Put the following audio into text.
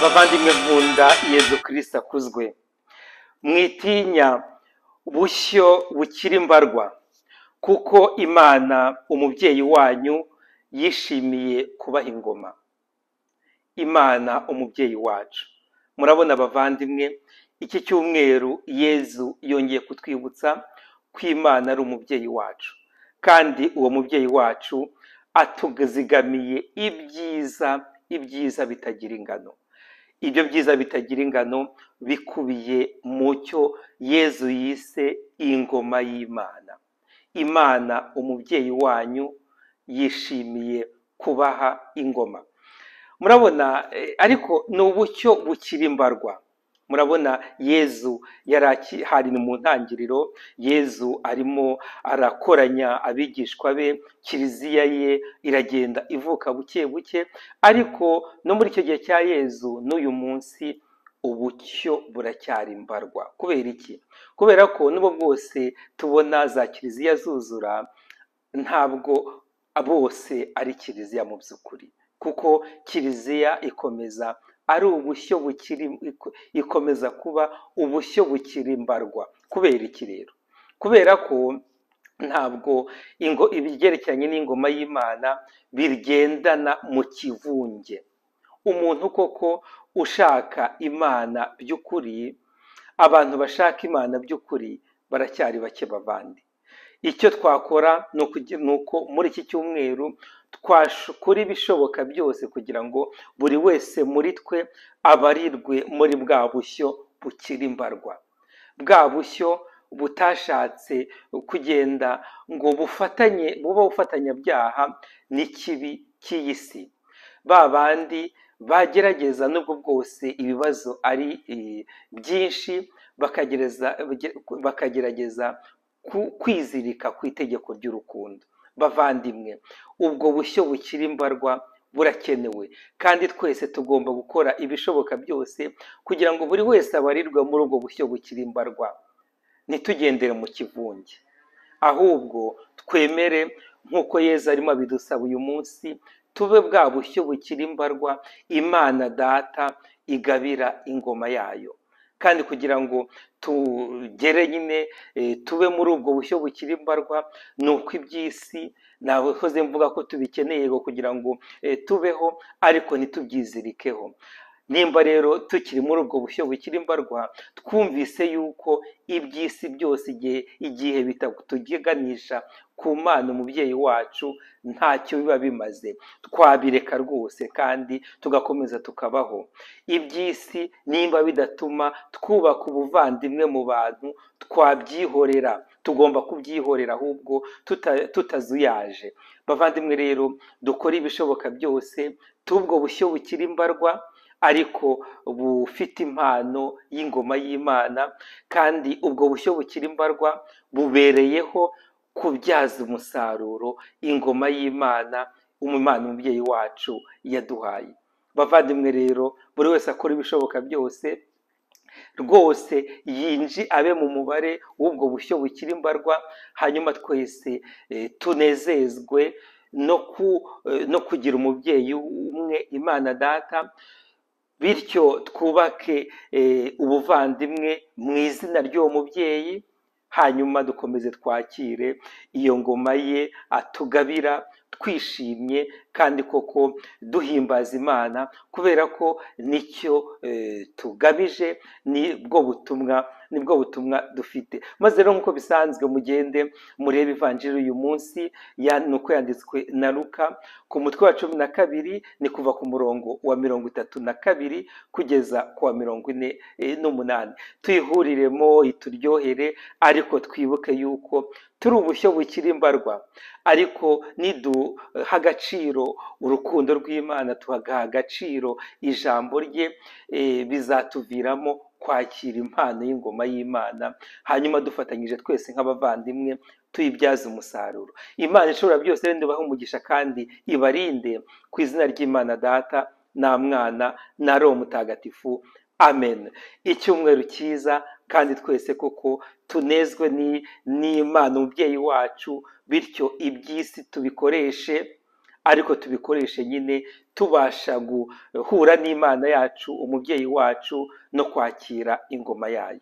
bavandimwe nkunda Yezu Kristo akuzwe, mwitinya bushyo bukiri mbarwa, kuko Imana umubyeyi wanyu yishimiye kubaha ingoma. Imana umubyeyi wacu, murabona bavandimwe, iki cyumweru Yezu yongeye kutwibutsa ko Imana ari umubyeyi wacu, kandi uwo mubyeyi wacu atuzigamiye ibyiza bitagira ingano. Ibyo byiza bitagira ingano bikubiye mu cyo Yezu yise ingoma y'Imana. Imana umubyeyi wanyu yishimiye kubaha ingoma. Murabona ariko ni ubucyo bukiri mbarwa. Murabona Yezu hari mu ntangiriro, Yezu arimo arakoranya abigishwa be, kiliziya ye iragenda ivuka buke buke, ariko no muri icyo gihe cya Yezu n'uyu munsi ubucyo buracyari mbarwa. Kubera iki? Kubera ko n'ubwo bwose tubona za kiliziya zuzura, ntabwo bose ari kiliziya mu by'ukuri, kuko kiliziya ikomeza ari ubushyo ikomeza kuba ubushyo bukiri mbarwa. Kubera iki rero? Kubera ko ntabwo ibyerekeranye n'ingoma y'Imana bigendana mu kivunge. Umuntu koko ushaka Imana by'ukuri, abantu bashaka Imana by'ukuri baracyari bake bavandi. Icyo twakora ni uko muri iki cyumweru twakora ibishoboka byose kugira ngo buri wese muri twe abarirwe muri bwa bushyo bukiri mbarwa, bwa bushyo butashatse kugenda ngo buba bufatanyabyaha n'ikibi cy'iyi si. Ba bandi bagerageza n'ubwo bwose ibibazo ari byinshi, bakagerageza kwizirika ku itegeko ry'urukundo. Bavandimwe, ubwo bushyo bukiri mbarwa burakenewe, kandi twese tugomba gukora ibishoboka byose kugira ngo buri wese abarirwe muri ubwo bushyo bukiri mbarwa. Ntitugendere mu kivunge, ahubwo twemere nk'uko Yezu arimo abidusaba uyu munsi, tube bwa bushyo bukiri mbarwa Imana Data igabira ingoma yayo. Kandi kugira ngo tugere nyine tube muri ubwo bushyo bukiri mbarwa, ni uko iby'isi nahoze mvuga ko tubikeneye kugira ngo tubeho, ariko ntitubyizirikeho. Nimba rero tukiri muri ubwo bushyo bukiri mbarwa, twumvise yuko iby'isi byose igihe bitatuganisha ku Mana umubyeyi wacu ntacyo biba bimaze, twabireka rwose kandi tugakomeza tukabaho. Iby'isi nimba bidatuma twubaka ubuvandimwe mu bantu, twabyihorera. Tugomba kubyihorera ahubwo tutazuyaje. Bavandimwe rero, dukore ibishoboka byose tubwo bushyo bukiri mbarwa, ariko bufite impano y'ingoma y'Imana, kandi ubwo bushyo bukiri mbarwa bubereyeho kubyaza umusaruro ingoma y'Imana, Umwana umubyeyi wacu yaduhaye. Bavandimwe rero, buri wese akora ibishoboka byose rwose abe mu mubare w'ubwo bushyo bukiri mbarwa, hanyuma twese tunezezwe no kugira umubyeyi umwe, Imana Data, bityo twubake ubuvandimwe mu izina ry'uwo mubyeyi, hanyuma dukomeze twakire iyo ngoma ye atugabira twishimye, kandi koko duhimbaza Imana, kubera ko nicyo tugamije, nibwo butumwa dufite. Maze rero nk'uko bisanzwe, mugende murebe ivanjiri uyu munsi, nuko yanditswe na Luka, ku mutwe wa 12 ni kuva ku murongo wa 32 kugeza ku wa 48. Tuyihuriremo ituryohere, ariko twibuke yuko turi ubushyo bukiri mbarwa, ariko niduha agaciro urukundo rw'Imana, tugaha agaciro ijambo rye, bizatuviramo kwakira impano y'ingoma y'Imana, hanyuma dufatanyije twese nk'abavandimwe tuyibyaze umusaruro. Imana ishobora byose rero ibahe umugisha kandi ibarinde, ku izina ry'Imana Data na Mwana na Roho Mutagatifu. Amen. Icyumweru cyiza, kandi twese koko tunezwe n'Imana umubyeyi wacu, bityo iby'isi tubikoreshe ariko tubikoreshe nyine tubasha guhura n'Imana yacu, umubyeyi wacu, no kwakira ingoma yayo.